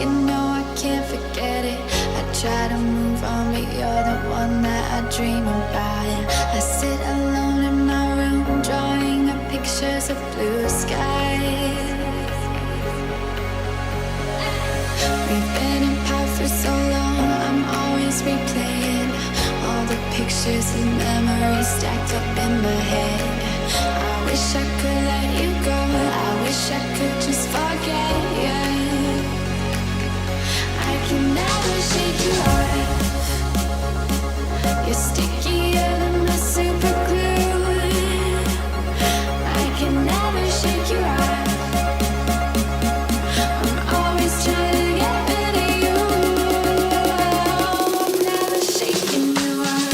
You know I can't forget it. I try to move on, but you're the one that I dream about. I sit alone in my room, drawing up pictures of blue skies. We've been apart for so long, I'm always replaying all the pictures and memories stacked up in my head. I wish I could let you go, I wish I could just forget you. I can never shake you off. You're stickier than the super glue. I can never shake you off. I'm always trying to get rid of you. I'm never shaking you off.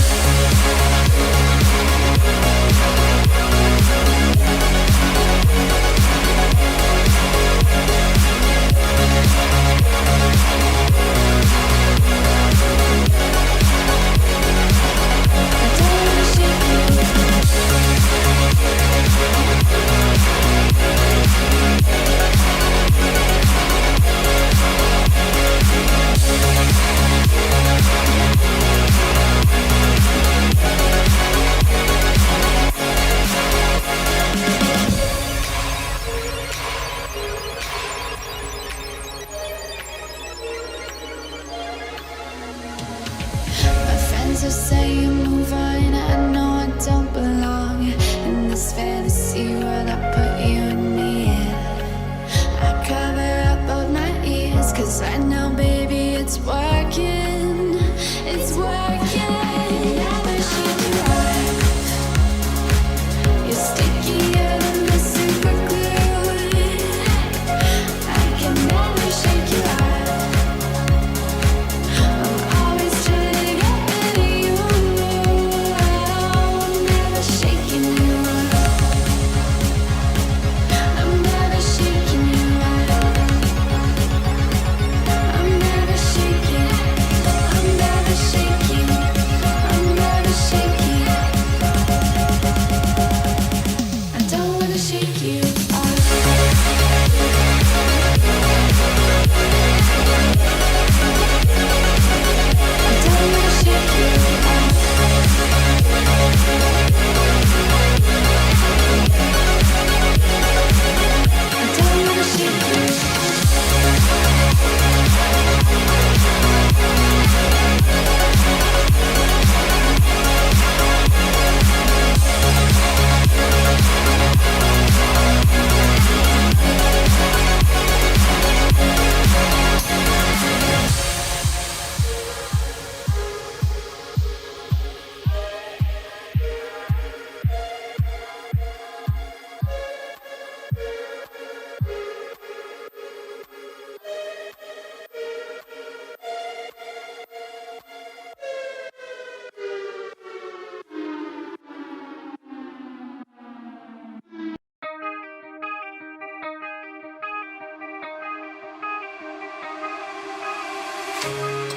My friends are saying move on, I know I don't belong in this fantasy world I put you and me in. I cover up both my ears, cause I know baby it's working. It's working. Never shake you off. You're stickier than the super glue. I can never shake you off. I'm always trying to get rid of you. I'm never shaking you off. I'm never shaking you off. I'm never shaking. I'm never shaking. I'm never shaking. I don't wanna shake you off. I don't wanna shake you off. I don't wanna shake you off.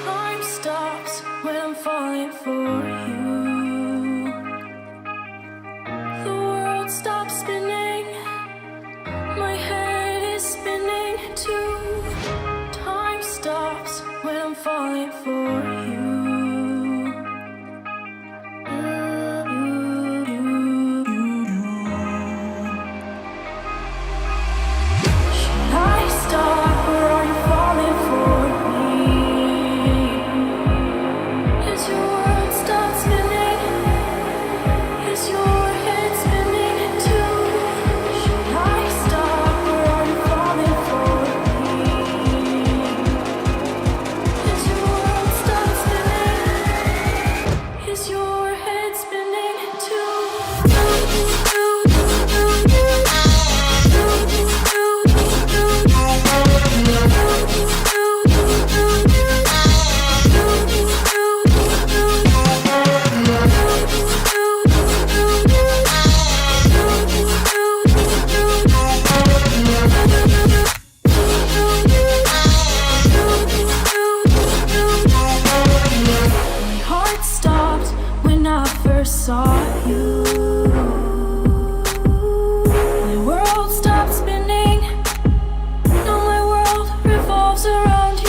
Time stops when I'm falling for you. The world stops spinning. My head is spinning too. Time stops when I'm falling for you. Should I stop or are you falling for me? Is your world stop spinning? Is your head spinning too? Should I stop or are you falling for me? Is your world stop spinning? Is your head spinning too? My heart stopped when I first saw you. My world stopped spinning. Now my world revolves around you.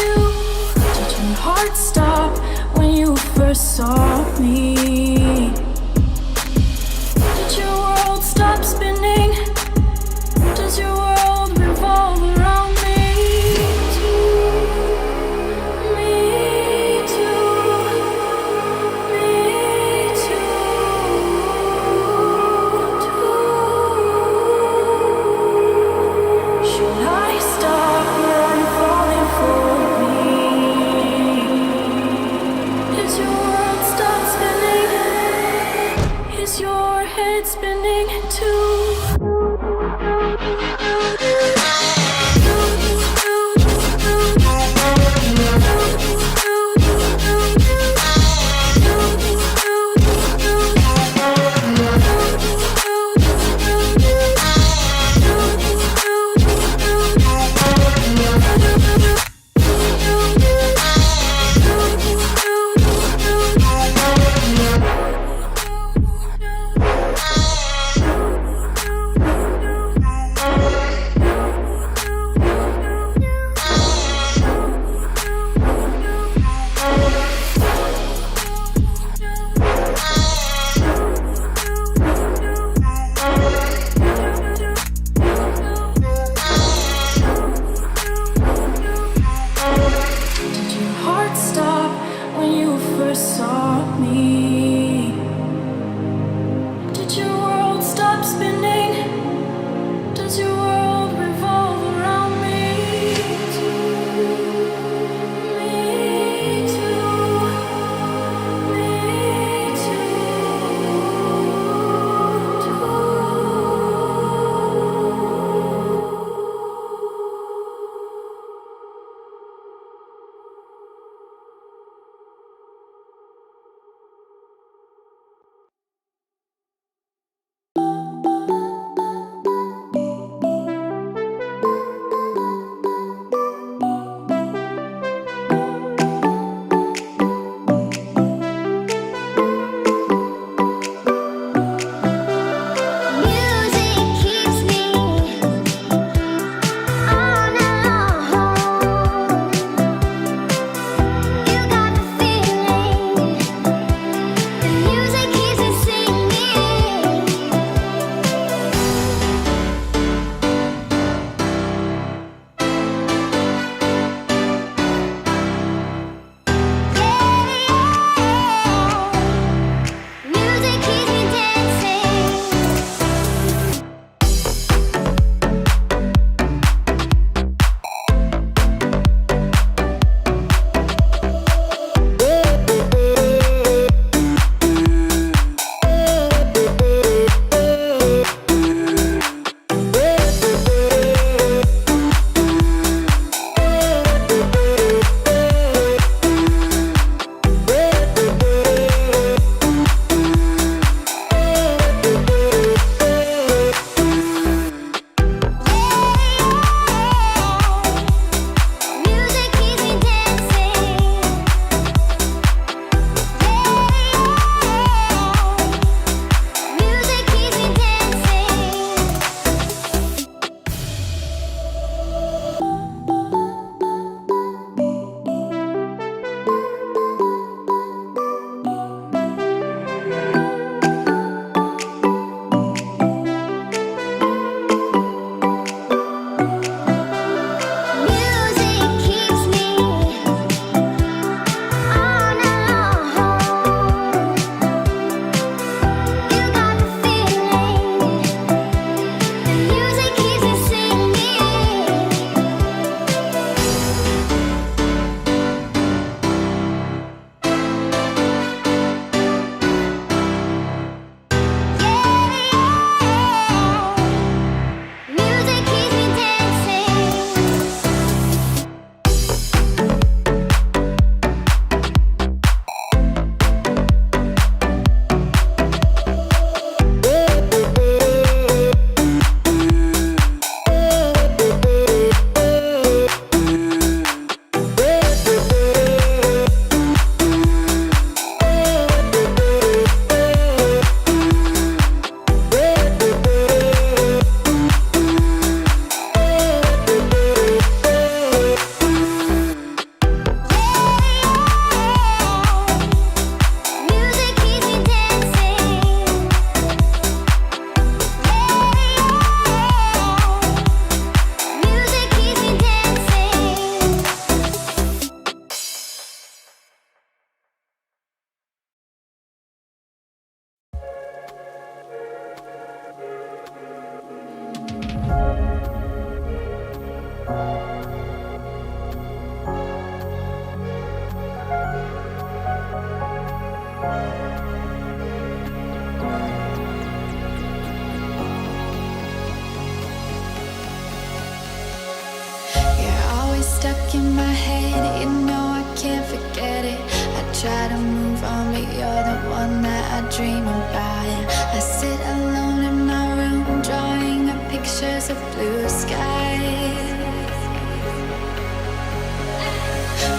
stuck in my head, you know I can't forget it. I try to move on, but you're the one that I dream about. I sit alone in my room, drawing up pictures of blue skies.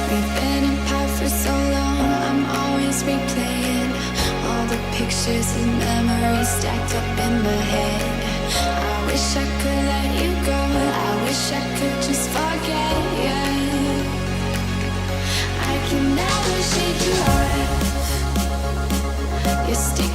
We've been apart for so long, I'm always replaying all the pictures and memories stacked up in my head. I wish I could let you go, I wish I could just forget you. I can never shake you off. You're sticking